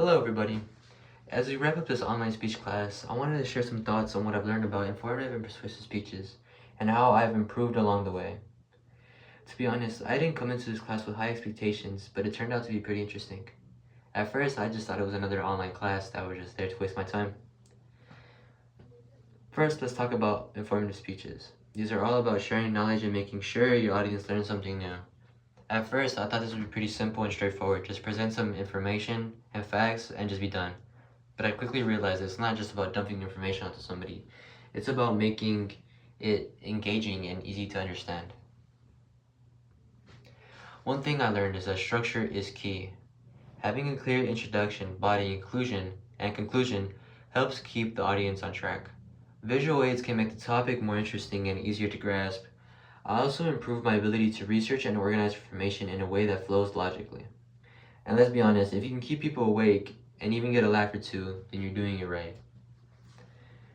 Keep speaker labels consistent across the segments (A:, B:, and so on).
A: Hello everybody. As we wrap up this online speech class, I wanted to share some thoughts on what I've learned about informative and persuasive speeches and how I've improved along the way. To be honest, I didn't come into this class with high expectations, but it turned out to be pretty interesting. At first, I just thought it was another online class that was just there to waste my time. First, let's talk about informative speeches. These are all about sharing knowledge and making sure your audience learns something new. At first, I thought this would be pretty simple and straightforward, just present some information and facts and just be done. But I quickly realized it's not just about dumping information onto somebody. It's about making it engaging and easy to understand. One thing I learned is that structure is key. Having a clear introduction, body, inclusion, and conclusion helps keep the audience on track. Visual aids can make the topic more interesting and easier to grasp. I also improved my ability to research and organize information in a way that flows logically. And let's be honest, if you can keep people awake and even get a laugh or two, then you're doing it right.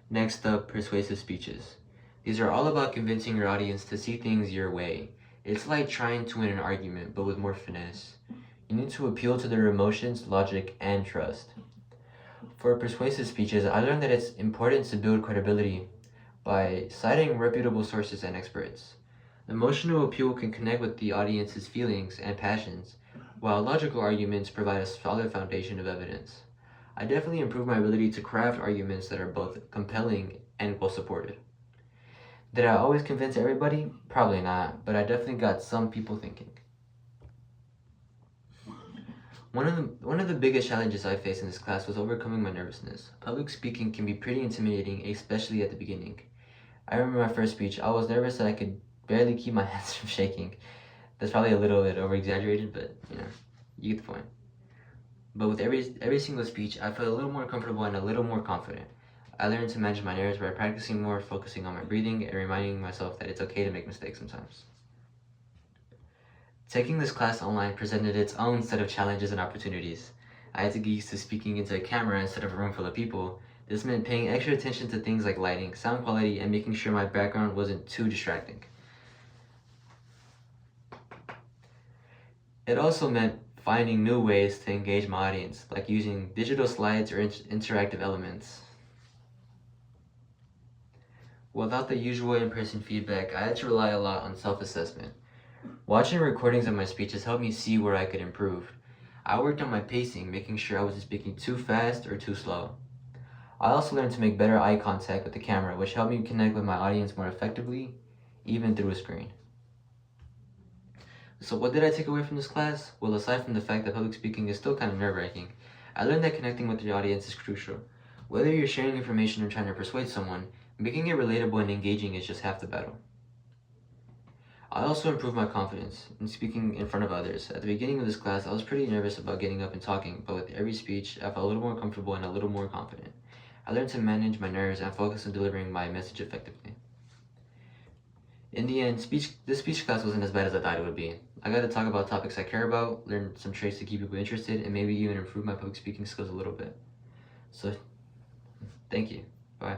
A: Next up, persuasive speeches. These are all about convincing your audience to see things your way. It's like trying to win an argument, but with more finesse. You need to appeal to their emotions, logic, and trust. For persuasive speeches, I learned that it's important to build credibility by citing reputable sources and experts. Emotional appeal can connect with the audience's feelings and passions, while logical arguments provide a solid foundation of evidence. I definitely improved my ability to craft arguments that are both compelling and well supported. Did I always convince everybody? Probably not, but I definitely got some people thinking. One of the biggest challenges I faced in this class was overcoming my nervousness. Public speaking can be pretty intimidating, especially at the beginning. I remember my first speech, I was nervous that I could barely keep my hands from shaking. That's probably a little bit over-exaggerated, but you get the point. But with every single speech, I felt a little more comfortable and a little more confident. I learned to manage my nerves by practicing more, focusing on my breathing, and reminding myself that it's okay to make mistakes sometimes. Taking this class online presented its own set of challenges and opportunities. I had to get used to speaking into a camera instead of a room full of people. This meant paying extra attention to things like lighting, sound quality, and making sure my background wasn't too distracting. It also meant finding new ways to engage my audience, like using digital slides or interactive elements. Without the usual in-person feedback, I had to rely a lot on self-assessment. Watching recordings of my speeches helped me see where I could improve. I worked on my pacing, making sure I wasn't speaking too fast or too slow. I also learned to make better eye contact with the camera, which helped me connect with my audience more effectively, even through a screen. So what did I take away from this class? Well, aside from the fact that public speaking is still kind of nerve-wracking, I learned that connecting with your audience is crucial. Whether you're sharing information or trying to persuade someone, making it relatable and engaging is just half the battle. I also improved my confidence in speaking in front of others. At the beginning of this class, I was pretty nervous about getting up and talking, but with every speech, I felt a little more comfortable and a little more confident. I learned to manage my nerves and focus on delivering my message effectively. In the end, this speech class wasn't as bad as I thought it would be. I got to talk about topics I care about, learn some traits to keep people interested, and maybe even improve my public speaking skills a little bit. So, thank you. Bye.